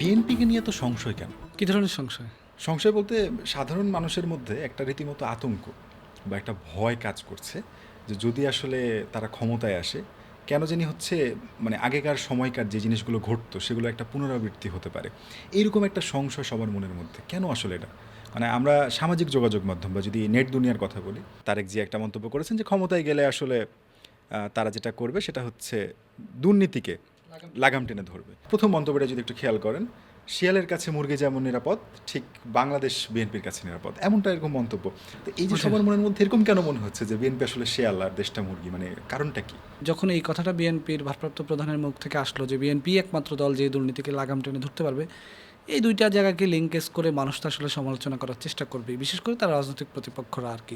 বিএনপিকে নিয়ে তো সংশয় কেন? কী ধরনের সংশয়? সংশয় বলতে সাধারণ মানুষের মধ্যে একটা রীতিমতো আতঙ্ক বা একটা ভয় কাজ করছে যে যদি আসলে তারা ক্ষমতায় আসে, কেন জানি হচ্ছে মানে আগেকার সময়কার যে জিনিসগুলো ঘটতো সেগুলো একটা পুনরাবৃত্তি হতে পারে। এইরকম একটা সংশয় সবার মনের মধ্যে। কেন আসলে এটা? মানে আমরা সামাজিক যোগাযোগ মাধ্যম বা যদি নেট দুনিয়ার কথা বলি, তারেক জিয়া একটা মন্তব্য করেছেন যে ক্ষমতায় গেলে আসলে তারা যেটা করবে সেটা হচ্ছে দুর্নীতিকে লাগাম টেনে ধরবে। প্রথম মন্তব্যটা যদি একটু খেয়াল করেন, শিয়ালের কাছে মুরগি যেমন নিরাপদ, ঠিক বাংলাদেশ বিএনপির কাছে নিরাপদ, এমনটা এরকম মন্তব্য। তো এই যে সবার মনের মধ্যে এরকম কেন মনে হচ্ছে যে বিএনপি আসলে শিয়াল আর দেশটা মুরগি, মানে কারণটা কি? যখন এই কথাটা বিএনপির ভারপ্রাপ্ত প্রধানের মুখ থেকে আসলো যে বিএনপি একমাত্র দল যে দুর্নীতিকে লাগাম টেনে ধরতে পারবে, এই দুইটা জায়গাকে লিঙ্কেজ করে মানুষ তো আসলে সমালোচনা করার চেষ্টা করবে, বিশেষ করে তার রাজনৈতিক প্রতিপক্ষরা আর কি।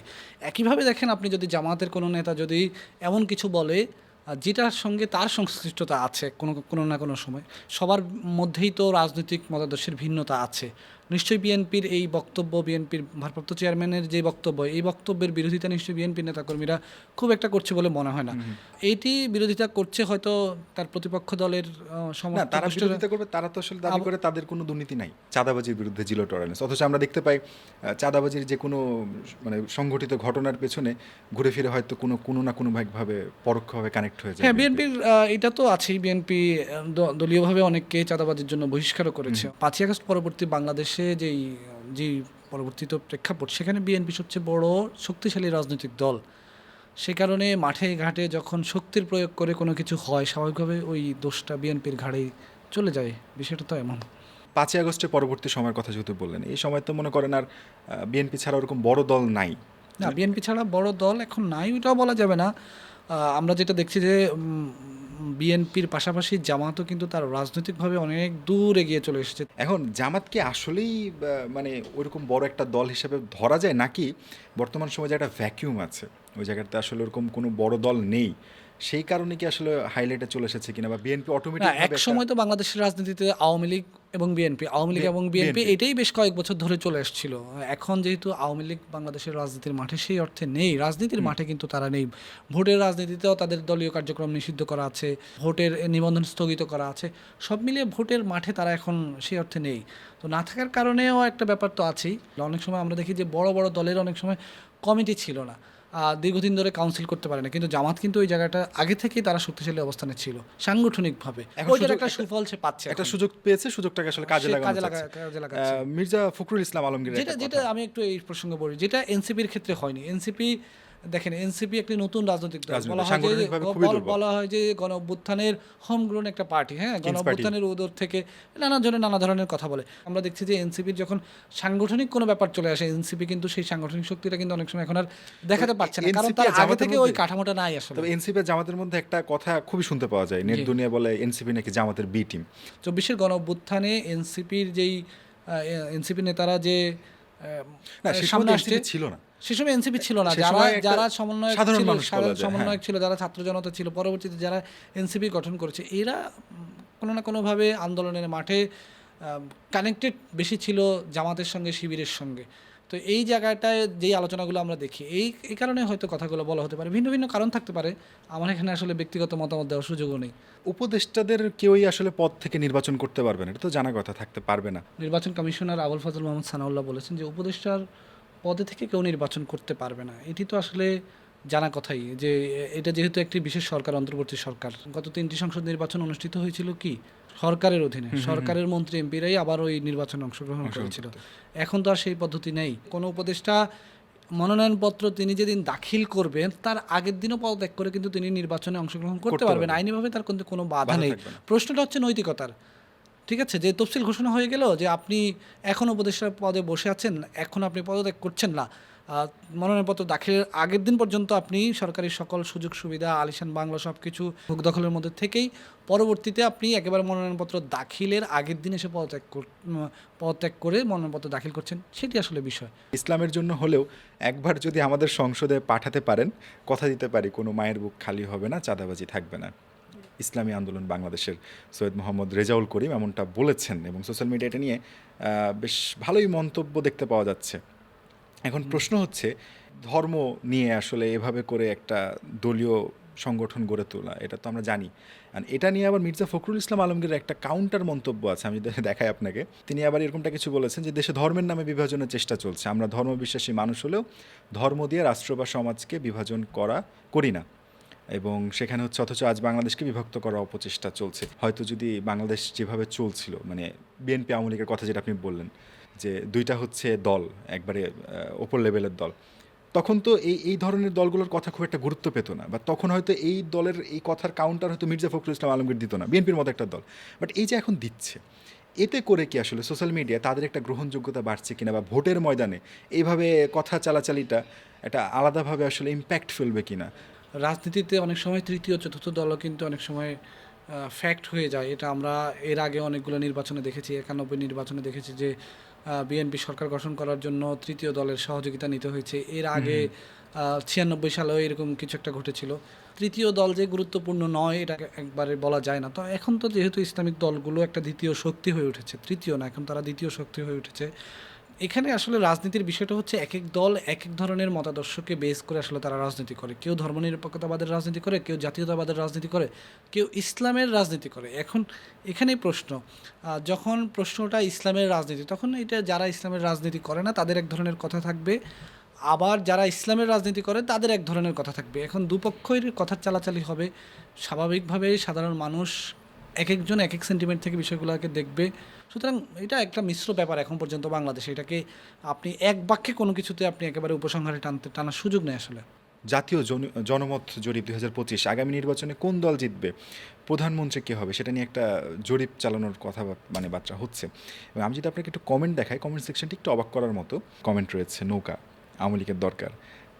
একইভাবে দেখেন, আপনি যদি জামাতের কোনো নেতা যদি এমন কিছু বলে যেটার সঙ্গে তার সংশ্লিষ্টতা আছে কোনো কোনো না কোনো সময়, সবার মধ্যেই তো রাজনৈতিক মতাদর্শের ভিন্নতা আছে। নিশ্চয়ই বিএনপির এই বক্তব্য, বিএনপির ভারপ্রাপ্ত চেয়ারম্যানের যে বক্তব্য, এই বক্তব্যের বিরোধিতা নিশ্চয়ই বিএনপির নেতাকর্মীরা খুব একটা করছে বলে মনে হয় না। এইটি বিরোধিতা করছে হয়তো তার প্রতিপক্ষ দলের না, তারা বিরোধিতা করবে, তারা তো আসলে দাবি করে তাদের কোনো দুর্নীতি নাই, চাঁদাবাজির বিরুদ্ধে জিরো টলারেন্স। অথচ আমরা দেখতে পাই চাঁদাবাজির যে কোনো মানে সংঘটিত ঘটনার পেছনে ঘুরে ফিরে হয়তো কোনো কোনো না কোনো ভাবে পরোক্ষভাবে কানেক্ট হয়ে যায়। হ্যাঁ, বিএনপির এটা তো আছেই। বিএনপি দলীয়ভাবে অনেককে চাঁদাবাজির জন্য বহিষ্কারও করেছে। 5ই আগস্ট পরবর্তী বাংলাদেশে যেই পরবর্তীত প্রেক্ষাপট, সেখানে বিএনপি সবচেয়ে বড় শক্তিশালী রাজনৈতিক দল। সে কারণে মাঠে ঘাটে যখন শক্তির প্রয়োগ করে কোনো কিছু হয়, স্বাভাবিকভাবে ওই দোষটা বিএনপির ঘাড়েই চলে যায়। বিষয়টা তো এমন। 5ই আগস্টের পরবর্তী সময়ের কথা যেহেতু বললেন, এই সময় তো মনে করেন আর বিএনপি ছাড়া ওরকম বড় দল নাই। না, বিএনপি ছাড়া বড় দল এখন নাই, ওইটাও বলা যাবে না। আমরা যেটা দেখছি যে বিএনপির পাশাপাশি জামাতও কিন্তু তার রাজনৈতিকভাবে অনেক দূর এগিয়ে চলে এসেছে। এখন জামাতকে আসলেই মানে ওইরকম বড় একটা দল হিসেবে ধরা যায়, নাকি বর্তমান সময়ে যে একটা ভ্যাকিউম আছে ওই জায়গাতে আসলে ওরকম কোনো বড় দল নেই, সেই কারণে কি আসলে হাইলাইটে চলে এসেছে কিনা, বা বিএনপি না, অটোমেটিক এক সময় তো বাংলাদেশের রাজনীতিতে আওয়ামী লীগ এবং বিএনপি এটাই বেশ কয়েক বছর ধরে চলে আসছিল। এখন যেহেতু আওয়ামী লীগ বাংলাদেশের রাজনীতির মাঠে সেই অর্থে নেই, রাজনীতির মাঠে কিন্তু তারা নেই। ভোটের রাজনীতিতেও তাদের দলীয় কার্যক্রম নিষিদ্ধ করা আছে, ভোটের নিবন্ধন স্থগিত করা আছে, সব মিলিয়ে ভোটের মাঠে তারা এখন সেই অর্থে নেই। তো না থাকার কারণেও একটা ব্যাপার তো আছেই। অনেক সময় আমরা দেখি যে বড় বড় দলের অনেক সময় কমিটি ছিল না, দীর্ঘদিন ধরে কাউন্সিল করতে পারে না, কিন্তু জামাত কিন্তু ওই জায়গাটা আগে থেকেই তারা শক্তিশালী অবস্থানে ছিল সাংগঠনিকভাবে। ওইটার একটা সুফল সে পাচ্ছে, একটা সুযোগ পেয়েছে, সুযোগটাকে আসলে কাজে লাগাচ্ছে। মির্জা ফখরুল ইসলাম আলমগীর যেটা আমি একটু এই প্রসঙ্গে বলি, যেটা এনসিপির ক্ষেত্রে হয়নি। দেখেন, এনসিপি একটি নতুন রাজনৈতিক দল, বলা হয় যে গণ অভ্যুত্থানের হোমগ্রোন একটা পার্টি। হ্যাঁ, গণ অভ্যুত্থানের উদর থেকে নানা ধরনের কথা বলে। আমরা দেখছি যে এনসিপির যখন সাংগঠনিক কোনো ব্যাপার চলে আসে, এনসিপি কিন্তু সেই সাংগঠনিক শক্তিটা কিন্তু অনেক সময় এখন আর দেখাতে পারছে না, কারণ তার আগে থেকে ওই কাঠামোটা নাই আসলে। তবে এনসিপি জামাতের মধ্যে একটা কথা খুবই শুনতে পাওয়া যায়, নেট দুনিয়া বলে এনসিপি নাকি জামাতের বি টিম। 24-এর গণ অভ্যুত্থানে এনসিপির এনসিপি নেতারা যে সামনে আসছে ছিল না, সে সময় এনসিপি ছিল না, যারা সমন্বয়ক ছিল, যারা ছাত্র জনতা ছিল, পরবর্তীতে যারা এনসিপি গঠন করেছে, এরা কোনো না কোনোভাবে আন্দোলনের মাঠে কানেক্টেড বেশি ছিল জামাতের সঙ্গে, শিবিরের সঙ্গে। তো এই জায়গাটায় যেই আলোচনাগুলো আমরা দেখি, এই কারণে হয়তো কথাগুলো বলা হতে পারে। ভিন্ন ভিন্ন কারণ থাকতে পারে, আমার এখানে আসলে ব্যক্তিগত মতামত দেওয়ার সুযোগও নেই। উপদেষ্টাদের কেউই আসলে পদ থেকে নির্বাচন করতে পারবে না, এটা তো জানা কথা, থাকতে পারবে না। নির্বাচন কমিশনার আবুল ফজল মোহাম্মদ সানাউল্লাহ বলেছেন যে উপদেষ্টার পদে থেকে কেউ নির্বাচন করতে পারবে না। এটি তো আসলে জানা কথাই যে এটা যেহেতু একটি বিশেষ সরকার, অন্তর্বর্তী সরকার, গত 3টি সংসদ নির্বাচন অনুষ্ঠিত হয়েছিল কি সরকারের অধীনে, সরকারের মন্ত্রী এমপিরাই আবার ওই নির্বাচনে অংশগ্রহণ করেছিল। এখন তো আর সেই পদ্ধতি নেই। কোনো উপদেষ্টা মনোনয়নপত্র তিনি যেদিন দাখিল করবেন তার আগের দিনও পদত্যাগ করে কিন্তু তিনি নির্বাচনে অংশগ্রহণ করতে পারবেন, আইনিভাবে তার কিন্তু কোনো বাধা নেই। প্রশ্নটা হচ্ছে নৈতিকতার। ঠিক আছে, যে তফসিল ঘোষণা হয়ে গেল যে আপনি এখন উপদেষ্টার পদে বসে আছেন, এখন আপনি পদত্যাগ করছেন না, মনোনয়নপত্র দাখিলের আগের দিন পর্যন্ত আপনি সরকারি সকল সুযোগ সুবিধা, আলিশান বাংলা সব কিছু ভোগ দখলের মধ্যে থেকেই পরবর্তীতে আপনি একেবারে মনোনয়নপত্র দাখিলের আগের দিন এসে পদত্যাগ করে মনোনয়নপত্র দাখিল করছেন, সেটি আসলে বিষয়। ইসলামের জন্য হলেও একবার যদি আমাদের সংসদে পাঠাতে পারেন, কথা দিতে পারি কোনো মায়ের বুক খালি হবে না, চাঁদাবাজি থাকবে না। ইসলামী আন্দোলন বাংলাদেশের সৈয়দ মোহাম্মদ রেজাউল করিম এমনটা বলেছেন, এবং সোশ্যাল মিডিয়াটা নিয়ে বেশ ভালোই মন্তব্য দেখতে পাওয়া যাচ্ছে। এখন প্রশ্ন হচ্ছে, ধর্ম নিয়ে আসলে এভাবে করে একটা দলীয় সংগঠন গড়ে তোলা, এটা তো আমরা জানি। আর এটা নিয়ে আবার মির্জা ফখরুল ইসলাম আলমগীরের একটা কাউন্টার মন্তব্য আছে, আমি যদি দেখাই আপনাকে। তিনি আবার এরকমটা কিছু বলেছেন যে দেশে ধর্মের নামে বিভাজনের চেষ্টা চলছে, আমরা ধর্মবিশ্বাসী মানুষ হলেও ধর্ম দিয়ে রাষ্ট্র বা সমাজকে বিভাজন করি না, এবং সেখানে হচ্ছে অথচ আজ বাংলাদেশকে বিভক্ত করার অপচেষ্টা চলছে। হয়তো যদি বাংলাদেশ যেভাবে চলছিল, মানে বিএনপি আওয়ামী লীগের কথা যেটা আপনি বললেন, যে দুইটা হচ্ছে দল, একবারে ওপর লেভেলের দল, তখন তো এই ধরনের দলগুলোর কথা খুব একটা গুরুত্ব পেত না, বা তখন হয়তো এই দলের এই কথার কাউন্টার হয়তো মির্জা ফখরুল ইসলাম আলমগীর দিত না, বিএনপির মতো একটা দল। বাট এই যে এখন দিচ্ছে, এতে করে কি আসলে সোশ্যাল মিডিয়ায় তাদের একটা গ্রহণযোগ্যতা বাড়ছে কিনা, বা ভোটের ময়দানে এইভাবে কথা চালাচালিটা একটা আলাদাভাবে আসলে ইম্প্যাক্ট ফেলবে কিনা? রাজনীতিতে অনেক সময় তৃতীয় চতুর্থ দলও কিন্তু অনেক সময় ফ্যাক্ট হয়ে যায়। এটা আমরা এর আগে অনেকগুলো নির্বাচনে দেখেছি, 91 নির্বাচনে দেখেছি যে বিএনপি সরকার গঠন করার জন্য তৃতীয় দলের সহযোগিতা নিতে হয়েছে। এর আগে 96 সালেও এরকম কিছু একটা ঘটেছিল। তৃতীয় দল যে গুরুত্বপূর্ণ নয় এটা একবারে বলা যায় না। তো এখন তো যেহেতু ইসলামিক দলগুলো একটা দ্বিতীয় শক্তি হয়ে উঠেছে, তৃতীয় না, এখন তারা দ্বিতীয় শক্তি হয়ে উঠেছে। এখানে আসলে রাজনীতির বিষয়টা হচ্ছে এক এক দল এক এক ধরনের মতাদর্শকে বেস করে আসলে তারা রাজনীতি করে। কেউ ধর্মনিরপেক্ষতাবাদের রাজনীতি করে, কেউ জাতীয়তাবাদের রাজনীতি করে, কেউ ইসলামের রাজনীতি করে। এখন এখানেই প্রশ্ন, যখন প্রশ্নটা ইসলামের রাজনীতি, তখন এটা যারা ইসলামের রাজনীতি করে না তাদের এক ধরনের কথা থাকবে, আবার যারা ইসলামের রাজনীতি করে তাদের এক ধরনের কথা থাকবে। এখন দুপক্ষের কথার চালাচালি হবে, স্বাভাবিকভাবেই সাধারণ মানুষ এক একজন এক এক সেন্টিমেন্ট থেকে বিষয়গুলোকে দেখবে। সুতরাং এটা একটা মিশ্র ব্যাপার এখন পর্যন্ত বাংলাদেশে। এটাকে আপনি এক বাক্যে কোনো কিছুতে আপনি একেবারে উপসংহারে টানার সুযোগ নেই আসলে। জাতীয় জনমত জরিপ 2025, আগামী নির্বাচনে কোন দল জিতবে, প্রধানমন্ত্রী কে হবে, সেটা নিয়ে একটা জরিপ চালানোর কথা মানে বার্তা হচ্ছে। এবং আমি যদি আপনাকে একটু কমেন্ট দেখাই, কমেন্ট সেকশনটি একটু অবাক করার মতো কমেন্ট রয়েছে। নৌকা, আওয়ামী লীগের দরকার,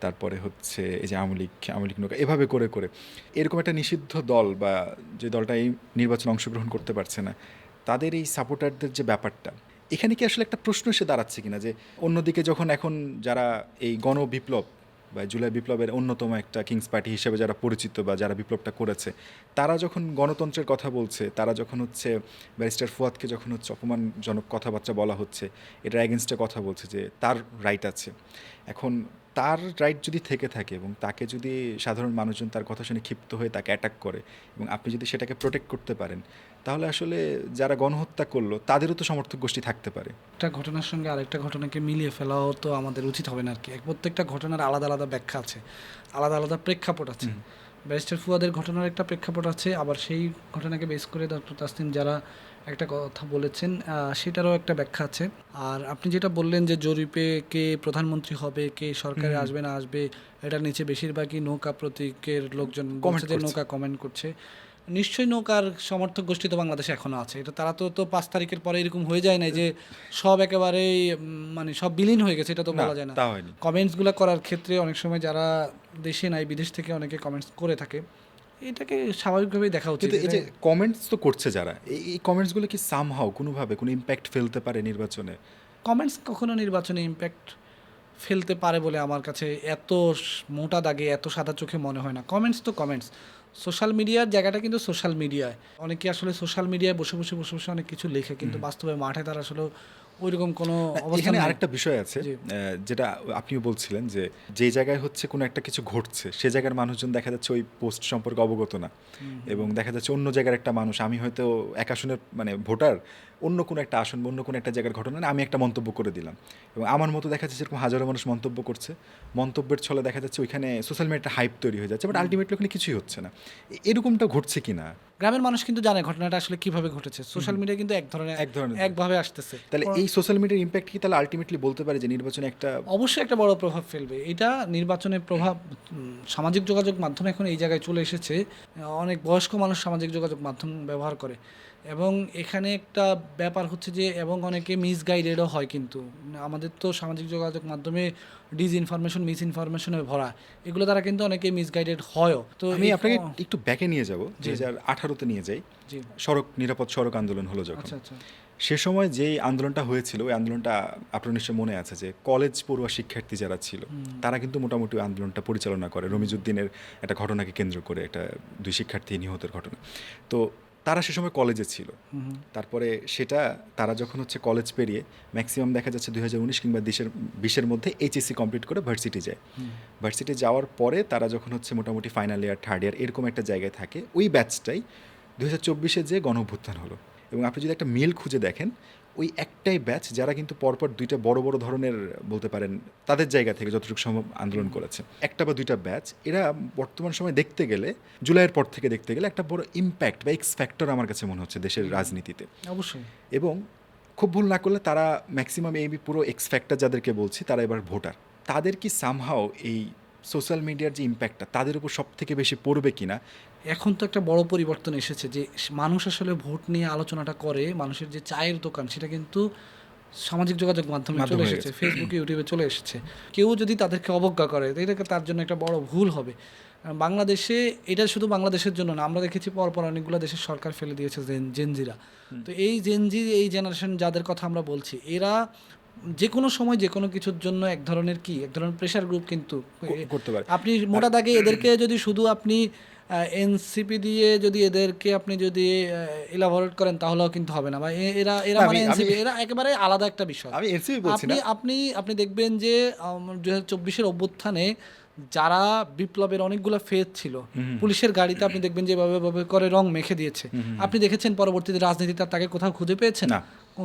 তারপরে হচ্ছে এই যে আওয়ামী লীগ নৌকা, এভাবে করে করে এরকম একটা নিষিদ্ধ দল, বা যে দলটা এই নির্বাচনে অংশগ্রহণ করতে পারছে না, তাদের এই সাপোর্টারদের যে ব্যাপারটা, এখানে কি আসলে একটা প্রশ্ন এসে দাঁড়াচ্ছে কিনা, যে অন্যদিকে যখন এখন যারা এই গণবিপ্লব বা জুলাই বিপ্লবের অন্যতম একটা কিংস পার্টি হিসেবে যারা পরিচিত, বা যারা বিপ্লবটা করেছে, তারা যখন গণতন্ত্রের কথা বলছে, তারা যখন হচ্ছে ব্যারিস্টার ফুয়াদকে যখন হচ্ছে অপমানজনক কথাবার্তা বলা হচ্ছে, এটার অ্যাগেনস্টে কথা বলছে যে তার রাইট আছে, এখন তার রাইট যদি থেকে থাকে এবং তাকে যদি সাধারণ মানুষজন তার কথা শুনে ক্ষিপ্ত হয়ে তাকে অ্যাটাক করে, এবং আপনি যদি সেটাকে প্রোটেক্ট করতে পারেন, তাহলে আসলে যারা গণহত্যা করলো তাদেরও তো সমর্থক গোষ্ঠী থাকতে পারে। একটা ঘটনার সঙ্গে আরেকটা ঘটনাকে মিলিয়ে ফেলাও তো আমাদের উচিত হবে না আর কি। প্রত্যেকটা ঘটনার আলাদা আলাদা ব্যাখ্যা আছে, আলাদা আলাদা প্রেক্ষাপট আছে। ব্যারিস্টার ফুয়াদের ঘটনার একটা প্রেক্ষাপট আছে, আবার সেই ঘটনাকে বেস করে ডক্টর তাসনিম যারা একটা কথা বলেছেন সেটারও একটা ব্যাখ্যা আছে। আর আপনি যেটা বললেন যে জরিপে কে প্রধানমন্ত্রী হবে, কে সরকারে আসবে না আসবে, এটার নিচে বেশিরভাগই নৌকা প্রতীকের লোকজন বলছে যে নৌকা কমেন্ট করছে। নিশ্চয়ই নৌকার সমর্থক গোষ্ঠী তো বাংলাদেশে এখনও আছে। এটা তারা তো 5 তারিখের পরে এরকম হয়ে যায় না যে সব একেবারেই মানে সব বিলীন হয়ে গেছে, এটা তো বলা যায় না। কমেন্টসগুলো করার ক্ষেত্রে অনেক সময় যারা দেশে নাই, বিদেশ থেকে অনেকে কমেন্টস করে থাকে, এটাকে স্বাভাবিকভাবেই দেখা উচিত। এই যে কমেন্টস তো করছে যারা, এই কমেন্টসগুলো কি সামহাও কোনোভাবে কোনো ইম্প্যাক্ট ফেলতে পারে নির্বাচনে? কমেন্টস কখনো নির্বাচনে ইম্প্যাক্ট ফেলতে পারে বলে আমার কাছে এত মোটা দাগে এত সাদা চোখে মনে হয় না। কমেন্টস তো কমেন্টস। সোশ্যাল মিডিয়ার জায়গাটা কিন্তু সোশ্যাল মিডিয়ায় অনেকে আসলে সোশ্যাল মিডিয়ায় বসে বসে বসে বসে অনেক কিছু লেখে, কিন্তু বাস্তবে মাঠে তারা আসলে ওইরকম কোনো এখানে আরেকটা বিষয় আছে, যেটা আপনিও বলছিলেন, যে যে জায়গায় হচ্ছে কোনো একটা কিছু ঘটছে সে জায়গার মানুষজন দেখা যাচ্ছে ওই পোস্ট সম্পর্কে অবগত না, এবং দেখা যাচ্ছে অন্য জায়গার একটা মানুষ, আমি হয়তো এক আসনের মানে ভোটার, অন্য কোনো একটা আসন বা অন্য কোনো একটা জায়গার ঘটনা আমি একটা মন্তব্য করে দিলাম, এবং আমার মতো দেখা যাচ্ছে এরকম হাজারো মানুষ মন্তব্য করছে, মন্তব্যের ছলে দেখা যাচ্ছে ওইখানে সোশ্যাল মিডিয়াটা হাইপ তৈরি হয়ে যাচ্ছে, বাট আলটিমেটলি ওখানে কিছুই হচ্ছে না। এরকমটা ঘটছে কিনা? গ্রামের মানুষ কিন্তু জানে ঘটনাটা আসলে কিভাবে ঘটেছে, সোশ্যাল মিডিয়া কিন্তু একভাবে আসতেছে। তাহলে এই সোশ্যাল মিডিয়ার ইম্প্যাক্ট কি তাহলে আলটিমেটলি বলতে পারে যে নির্বাচনে অবশ্যই একটা বড় প্রভাব ফেলবে। এটা নির্বাচনের প্রভাব সামাজিক যোগাযোগ মাধ্যম এখন এই জায়গায় চলে এসেছে। অনেক বয়স্ক মানুষ সামাজিক যোগাযোগ মাধ্যম ব্যবহার করে, এবং এখানে একটা ব্যাপার হচ্ছে যে এবং অনেকে মিসগাইডেডও হয়। কিন্তু আমাদের তো সামাজিক যোগাযোগ মাধ্যমে ডিসইনফরমেশন, মিসইনফরমেশনে ভরা, এগুলো দ্বারা কিন্তু অনেকে মিসগাইডেড হয়ও। তো আমি আপনাকে একটু ব্যাকে নিয়ে যাব, 2018-তে নিয়ে যাই। নিরাপদ সড়ক আন্দোলন হলো যখন, সে সময় যেই আন্দোলনটা হয়েছিল, ওই আন্দোলনটা আপনার নিশ্চয় মনে আছে যে কলেজ পড়ুয়া শিক্ষার্থী যারা ছিল তারা কিন্তু মোটামুটি আন্দোলনটা পরিচালনা করে, রমিজউদ্দিনের একটা ঘটনাকে কেন্দ্র করে, একটা 2 শিক্ষার্থী নিহতের ঘটনা। তো তারা সে সময় কলেজে ছিল। তারপরে সেটা তারা যখন হচ্ছে কলেজ পেরিয়ে ম্যাক্সিমাম দেখা যাচ্ছে 2019 কিংবা 20-এর মধ্যে এইচএসসি কমপ্লিট করে ভার্সিটি যায়। ভার্সিটি যাওয়ার পরে তারা যখন হচ্ছে মোটামুটি ফাইনাল ইয়ার থার্ড ইয়ার এরকম একটা জায়গায় থাকে, ওই ব্যাচটাই 2024-এ যে গণ অভ্যুত্থান হলো। এবং আপনি যদি একটা মিল খুঁজে দেখেন, ওই একটাই ব্যাচ যারা কিন্তু পরপর দুইটা বড় বড় ধরনের বলতে পারেন তাদের জায়গা থেকে যতটুকু সম্ভব আন্দোলন করেছে, একটা বা দুইটা ব্যাচ, এরা বর্তমান সময় দেখতে গেলে জুলাইয়ের পর থেকে দেখতে গেলে একটা বড় ইম্প্যাক্ট বা এক্স ফ্যাক্টর আমার কাছে মনে হচ্ছে দেশের রাজনীতিতে। অবশ্যই। এবং খুব ভুল না করলে তারা ম্যাক্সিমাম এই পুরো এক্স ফ্যাক্টর যাদেরকে বলছি তারা এবার ভোটার। তাদের কি সামহাও এই সোশ্যাল মিডিয়ার যে ইম্প্যাক্টটা তাদের উপর সব থেকে বেশি পড়বে কিনা? এখন তো একটা বড় পরিবর্তন এসেছে যে মানুষ আসলে ভোট নিয়ে আলোচনাটা করে, মানুষের যে চায়ের দোকান সেটা কিন্তু সামাজিক যোগাযোগ মাধ্যমে চলে এসেছে, ফেসবুকে ইউটিউবে চলে এসেছে। কেউ যদি তাদেরকে অবজ্ঞা করে এটাকে তার জন্য একটা বড় ভুল হবে। বাংলাদেশে এটা শুধু বাংলাদেশের জন্য না, আমরা দেখেছি পরপর অনেকগুলো দেশের সরকার ফেলে দিয়েছে জেনজিরা। তো এই জেনজি, এই জেনারেশন যাদের কথা আমরা বলছি, এরা যে কোনো সময় যে কোনো কিছুর জন্য এক ধরনের প্রেশার গ্রুপ কিন্তু করতে পারে। আপনি মোটা দাগে এদেরকে যদি শুধু আপনি এনসিপি দিয়ে যদি এদেরকে আপনি যদি ইলাবোরেট করেন তাহলেও কিন্তু হবে না, বা এরা এরা মানে এনসিপি এরা একেবারে আলাদা একটা বিষয়। আমি এনসিপি বলছি না। আপনি দেখবেন যে 2024-এর অভ্যুত্থানে যারা বিপ্লবের অনেকগুলো ফেজ ছিল, পুলিশের গাড়িতে আপনি দেখবেন যে এভাবে করে রং মেখে দিয়েছে। আপনি দেখেছেন পরবর্তীতে রাজনীতিতে তাকে কোথাও খুঁজে পেয়েছেন? না,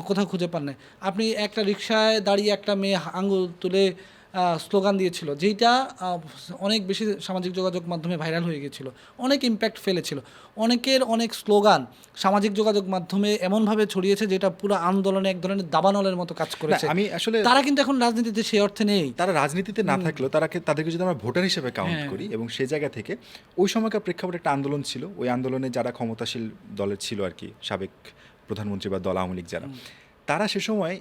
কোথাও খুঁজে পান নাই। আপনি একটা রিকশায় দাঁড়িয়ে একটা মেয়ে আঙুল তুলে স্লোগান দিয়েছিল, যেইটা অনেক বেশি সামাজিক যোগাযোগ মাধ্যমে ভাইরাল হয়ে গিয়েছিল, অনেক ইম্প্যাক্ট ফেলেছিল। অনেকের অনেক স্লোগান সামাজিক যোগাযোগ মাধ্যমে এমনভাবে ছড়িয়েছে যেটা পুরো আন্দোলনে এক ধরনের দাবানলের মতো কাজ করেছে। আমি আসলে তারা কিন্তু এখন রাজনীতিতে সেই অর্থে নেই। তারা রাজনীতিতে না থাকলেও তাদেরকে যদি আমরা ভোটার হিসেবে কাউন্ট করি, এবং সেই জায়গা থেকে ওই সময়কার প্রেক্ষাপটে একটা আন্দোলন ছিল, ওই আন্দোলনে যারা ক্ষমতাশীল দলের ছিল আর কি, সাবেক প্রধানমন্ত্রী বা দল আওয়ামী লীগ যারা, তারা সে সময়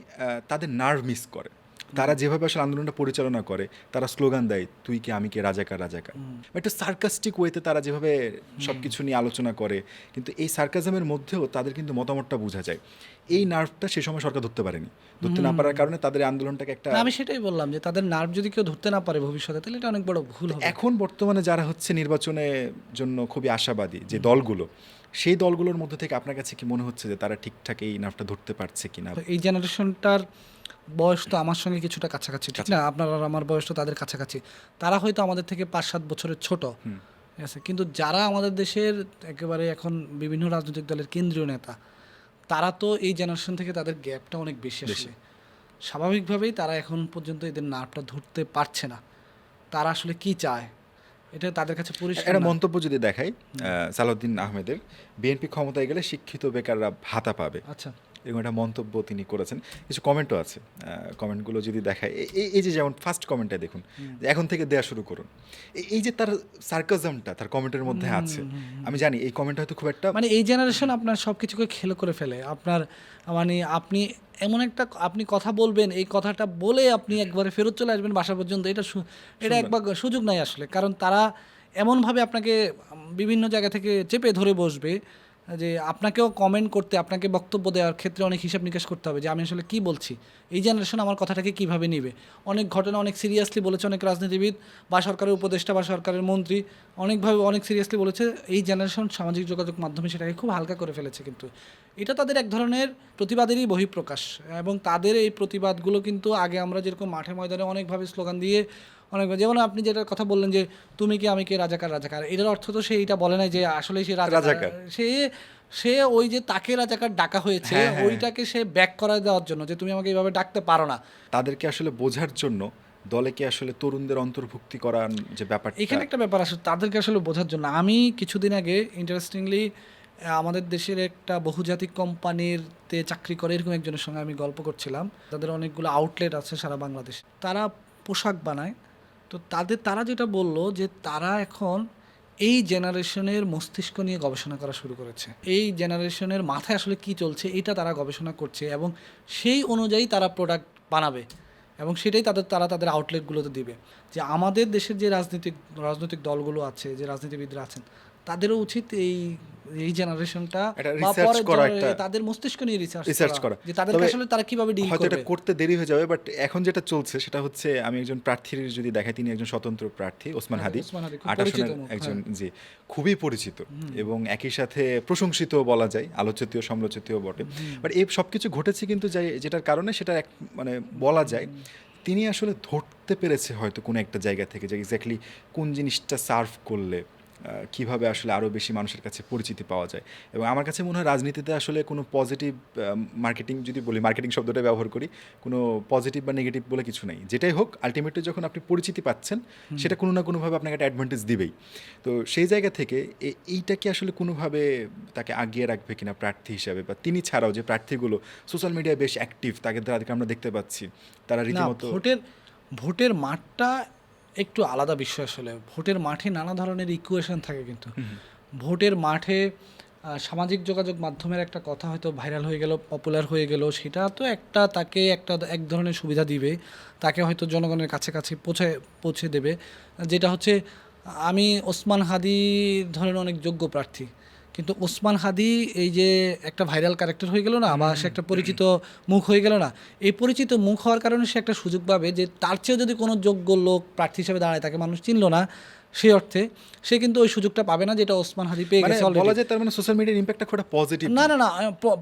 তাদের নার্ভ মিস করে। তারা যেভাবে আসলে আন্দোলনটা পরিচালনা করে, তারা স্লোগান দেয় তুই কে আমি কে রাজাকার রাজাকার, একটা সার্কাস্টিক ওয়েতে তারা যেভাবে সব কিছু নিয়ে আলোচনা করে, কিন্তু এই সার্কাজমের মধ্যেও তাদের কিন্তু মতামতটা বোঝা যায়। এই নার্ভটা সে সময় সরকার ধরতে পারেনি, ধরতে না পারার কারণে তাদের আন্দোলনটাকে একটা, আমি সেটাই বললাম যে তাদের নার্ভ যদি কেউ ধরতে না পারে ভবিষ্যতে, তাহলে এটা অনেক বড় ভুল হবে। এখন বর্তমানে যারা হচ্ছে নির্বাচনের জন্য খুবই আশাবাদী যে দলগুলো, সেই দলগুলোর মধ্যে থেকে আপনার কাছে কি মনে হচ্ছে যে তারা ঠিকঠাক এই নার্ভটা ধরতে পারছে কিনা? এই জেনারেশনটার বয়স তো আমার সঙ্গে কিছুটা কাছাকাছি, ঠিক না? আপনার আর আমার বয়স তো তাদের কাছাকাছি। তারা হয়তো আমাদের থেকে 5-7 বছরের ছোট, ঠিক আছে, কিন্তু যারা আমাদের দেশের একেবারে এখন বিভিন্ন রাজনৈতিক দলের কেন্দ্রীয় নেতা, তারা তো এই জেনারেশন থেকে তাদের গ্যাপটা অনেক বেশি আসে। স্বাভাবিকভাবেই তারা এখন পর্যন্ত এদের নার্ভটা ধরতে পারছে না, তারা আসলে কি চায় এটা তাদের কাছে পরিষ্কার একটা না। মন্তব্য যদি দেখাই সালাউদ্দিন আহমেদের, বিএনপি ক্ষমতায় গেলে শিক্ষিত বেকাররা ভাতা পাবে, আচ্ছা, এরকম একটা মন্তব্য তিনি করেছেন। কিছু কমেন্টও আছে, কমেন্টগুলো যদি দেখায়, এই যে যেমন ফার্স্ট কমেন্টটা দেখুন, যে এখন থেকে দেয়া শুরু করুন, এই যে তার সার্কাজমটা তার কমেন্টের মধ্যে আছে। আমি জানি এই কমেন্ট হয়তো খুব একটা, মানে এই জেনারেশন আপনার সব কিছুকে খেলো করে ফেলে। আপনার মানে আপনি এমন একটা আপনি কথা বলবেন, এই কথাটা বলে আপনি একবারে ফেরত চলে আসবেন বাসা পর্যন্ত, এটা একবার সুযোগ নাই আসলে। কারণ তারা এমনভাবে আপনাকে বিভিন্ন জায়গা থেকে চেপে ধরে বসবে যে আপনাকেও কমেন্ট করতে, আপনাকে বক্তব্য দেওয়ার ক্ষেত্রে অনেক হিসাব নিকাশ করতে হবে যে আমি আসলে কী বলছি, এই জেনারেশন আমার কথাটাকে কীভাবে নিবে। অনেক ঘটনা অনেক সিরিয়াসলি বলেছে অনেক রাজনীতিবিদ বা সরকারের উপদেষ্টা বা সরকারের মন্ত্রী, অনেকভাবে অনেক সিরিয়াসলি বলেছে। এই জেনারেশন সামাজিক যোগাযোগ মাধ্যমে সেটাকে খুব হালকা করে ফেলেছে, কিন্তু এটা তাদের এক ধরনের প্রতিবাদেরই বহিঃপ্রকাশ। এবং তাদের এই প্রতিবাদগুলো কিন্তু আগে আমরা যেরকম মাঠে ময়দানে অনেকভাবে স্লোগান দিয়ে অনেক, যেমন আপনি যেটার কথা বললেন যে তুমি কি আমি কে রাজাকার রাজাকার, এটার অর্থ তো সে এটা বলে নাই যে আসলে সে রাজাকার। সে ওই যে তাকে রাজাকার ডাকা হয়েছে, ওইটাকে সে ব্যাক করা দেওয়ার জন্য যে তুমি আমাকে এইভাবে ডাকতে পারো না, তাদেরকে আসলে বোঝার জন্য দলে কি আসলে তরুণদের অন্তর্ভুক্তি করার যে ব্যাপারটা, এখানে একটা ব্যাপার আসলে তাদেরকে আসলে বোঝার জন্য। আমি কিছুদিন আগে ইন্টারেস্টিংলি আমাদের দেশের একটা বহুজাতিক কোম্পানিতে চাকরি করে এরকম একজনের সঙ্গে আমি গল্প করছিলাম। তাদের অনেকগুলো আউটলেট আছে সারা বাংলাদেশ, তারা পোশাক বানায়। তো তারা যেটা বললো যে তারা এখন এই জেনারেশনের মস্তিষ্ক নিয়ে গবেষণা করা শুরু করেছে। এই জেনারেশনের মাথায় আসলে কি চলছে এটা তারা গবেষণা করছে, এবং সেই অনুযায়ী তারা প্রোডাক্ট বানাবে, এবং সেটাই তারা তাদের আউটলেটগুলোতে দিবে। যে আমাদের দেশের যে রাজনৈতিক দলগুলো আছে, যে রাজনীতিবিদরা আছেন, তাদেরও উচিত এই এই জেনারেশনটা একটা বা research পরের করা, তাদের মস্তিষ্ক নিয়ে রিসার্চ রিসার্চ করা। যে তাদেরকে তবে আসলে তারা কিভাবে ডিল হয়তো এটা করবে। করতে দেরি হয়ে যাবে, বাট এখন যেটা চলছে সেটা হচ্ছে, আমি একজন প্রার্থীর যদি দেখাই, তিনি একজন স্বতন্ত্র প্রার্থী, ওসমান হাদি, ওসমান হাদি খুব 28 পরিচিত সনের মুখ, একজন, হ্যাঁ। জি, খুবই পরিচিত এবং একই সাথে প্রশংসিত বলা যায়, আলোচিতও সমালোচিতও বটে। বাট এই সব কিছু ঘটেছে কিন্তু যেটার কারণে সেটা মানে বলা যায় তিনি আসলে ধরতে পেরেছে হয়তো কোনো একটা জায়গা থেকে যে এক্স্যাক্টলি কোন জিনিসটা সার্ভ করলে কিভাবে আসলে আরও বেশি মানুষের কাছে পরিচিতি পাওয়া যায়। এবং আমার কাছে মনে হয় রাজনীতিতে আসলে কোনো পজিটিভ মার্কেটিং, যদি বলি মার্কেটিং শব্দটা ব্যবহার করি, কোনো পজিটিভ বা নেগেটিভ বলে কিছু নাই। যেটাই হোক, আলটিমেটলি যখন আপনি পরিচিতি পাচ্ছেন সেটা কোনো না কোনোভাবে আপনাকে একটা অ্যাডভান্টেজ দিবেই। তো সেই জায়গা থেকে এইটা কি আসলে কোনোভাবে তাকে আগিয়ে রাখবে কিনা প্রার্থী হিসাবে, বা তিনি ছাড়াও যে প্রার্থীগুলো সোশ্যাল মিডিয়ায় বেশ অ্যাক্টিভ, তাদেরকে আমরা দেখতে পাচ্ছি তারা না, রীতিমতো ভোটের মাঠটা একটু আলাদা বিষয় আসলে। ভোটের মাঠে নানা ধরনের ইকুয়েশন থাকে কিন্তু ভোটের মাঠে সামাজিক যোগাযোগ মাধ্যমের একটা কথা হয়তো ভাইরাল হয়ে গেল, পপুলার হয়ে গেল, সেটা তো তাকে এক ধরনের সুবিধা দিবে, তাকে হয়তো জনগণের কাছে কাছে পৌঁছে দেবে। যেটা হচ্ছে, আমি ওসমান হাদি ধরেন অনেক যোগ্য প্রার্থী, কিন্তু ওসমান হাদি এই যে একটা ভাইরাল ক্যারেক্টার হয়ে গেল না, বা সে একটা পরিচিত মুখ হয়ে গেল না, এই পরিচিত মুখ হওয়ার কারণে সে একটা সুযোগ পাবে যে তার চেয়েও যদি কোনো যোগ্য লোক প্রার্থী হিসেবে দাঁড়ায়, তাকে মানুষ চিনল না, সেই অর্থে সে কিন্তু ওই সুযোগটা পাবে না যেটা ওসমান হাদি পেয়ে গেছে বলা অলরেডি। যায় তার মানে সোশ্যাল মিডিয়ার ইম্প্যাক্টটা খুব পজিটিভ। না না না,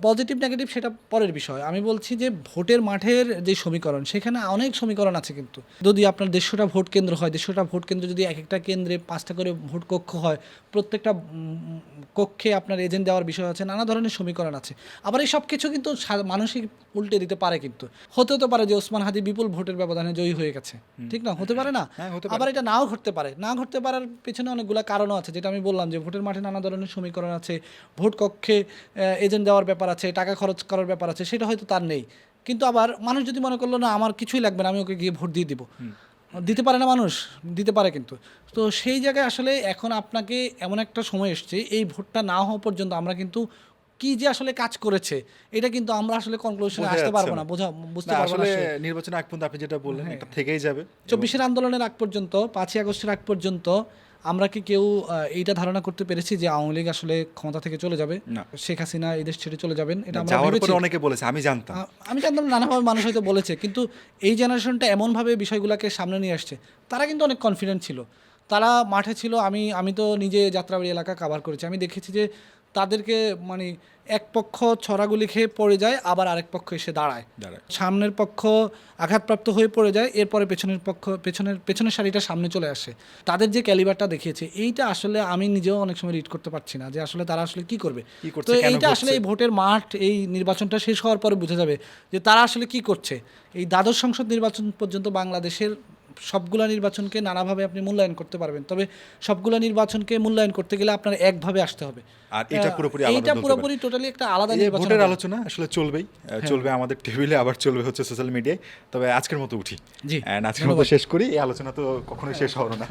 পজিটিভ নেগেটিভ সেটা পরের বিষয়। আমি বলছি যে ভোটের মাঠের যে সমীকরণ, সেখানে অনেক সমীকরণ আছে কিন্তু। যদি আপনার 150টা ভোট কেন্দ্র হয়, 150টা ভোট কেন্দ্র যদি এক একটা কেন্দ্রে 5টা করে ভোট কক্ষ হয়, প্রত্যেকটা কক্ষে আপনার এজেন্ট দেওয়ার বিষয় আছে, নানা ধরনের সমীকরণ আছে। আবার এই সব কিছু কিন্তু মানসিক উল্টে দিতে পারে, কিন্তু হতে পারে যে ওসমান হাদি বিপুল ভোটের ব্যবধানে জয়ী হয়ে গেছে, ঠিক না? হতে পারে না? হ্যাঁ, হতে পারে। আবার এটা নাও ঘটতে পারে। না ঘটতে পারার পেছনে অনেকগুলো কারণও আছে, যেটা আমি বললাম যে ভোটের মাঠে নানা ধরনের সমীকরণ আছে, ভোট কক্ষে এজেন্ট দেওয়ার ব্যাপার আছে, টাকা খরচ করার ব্যাপার আছে, সেটা হয়তো তার নেই। কিন্তু আবার মানুষ যদি মনে করলো না আমার কিছুই লাগবে না, আমি ওকে গিয়ে ভোট দিয়ে দিব, দিতে পারে না মানুষ? দিতে পারে কিন্তু। তো সেই জায়গায় আসলে এখন আপনাকে এমন একটা সময় এসছে, এই ভোটটা না হওয়া পর্যন্ত আমরা কিন্তু কি যে আসলে কাজ করেছে এটা কিন্তু আমরা আসলে কনক্লুশনে আসতে পারবো না, বুঝতে পারবো না। আসলে নির্বাচন আগ পর্যন্ত আপনি যেটা বললেন এটা থেকেই যাবে। 24-এর আন্দোলনের আগ পর্যন্ত, 5ই আগস্টের আগ পর্যন্ত আমরা কি কেউ এইটা ধারণা করতে পেরেছি যে আওয়ামী লীগ আসলে ক্ষমতা থেকে চলে যাবে, না। শেখ হাসিনা এই দেশ ছেড়ে চলে যাবেন? এটা আমরা যাওয়ার ভেবেছি। পরে অনেকে বলেছে, আমি জানতাম। আমি জানতাম, নানাভাবে মানুষ হয়তো বলেছে, কিন্তু এই জেনারেশনটা এমনভাবে বিষয়গুলোকে সামনে নিয়ে আসছে, তারা কিন্তু অনেক কনফিডেন্ট ছিল, তারা মাঠে ছিল। আমি তো নিজে যাত্রাবাড়ি এলাকা কভার করেছি, আমি দেখেছি যে তাদেরকে মানে এক পক্ষ ছড়াগুলি খেয়ে পড়ে যায়, আবার আরেক পক্ষ এসে দাঁড়ায়। সামনের পক্ষ আঘাতপ্রাপ্ত হয়ে পড়ে যায়, এরপরে পেছনের সারিটা সামনে চলে আসে। তাদের যে ক্যালিবারটা দেখিয়েছে, এইটা আসলে আমি নিজেও অনেক সময় রিড করতে পারছি না যে আসলে তারা আসলে কি করবে। তো এইটা আসলে এই ভোটের মাঠ, এই নির্বাচনটা শেষ হওয়ার পরে বোঝা যাবে যে তারা আসলে কি করছে। এই দ্বাদশ সংসদ নির্বাচন পর্যন্ত বাংলাদেশের সবগুলা নির্বাচনকে নানাভাবে আপনি মূল্যায়ন করতে পারবেন, তবে সবগুলা নির্বাচনকে মূল্যায়ন করতে গেলে আপনার একভাবে আসতে হবে। আর এটা পুরোপুরি টোটালি একটা আলাদা নির্বাচন। ভোটের আলোচনা আসলে চলবেই, চলবে আমাদের টেবিলে, আবার চলবে হচ্ছে সোশ্যাল মিডিয়ায়। তবে আজকের মতো উঠি, জি, আজকের মতো শেষ করি। এই আলোচনা তো কখনোই শেষ হলো না।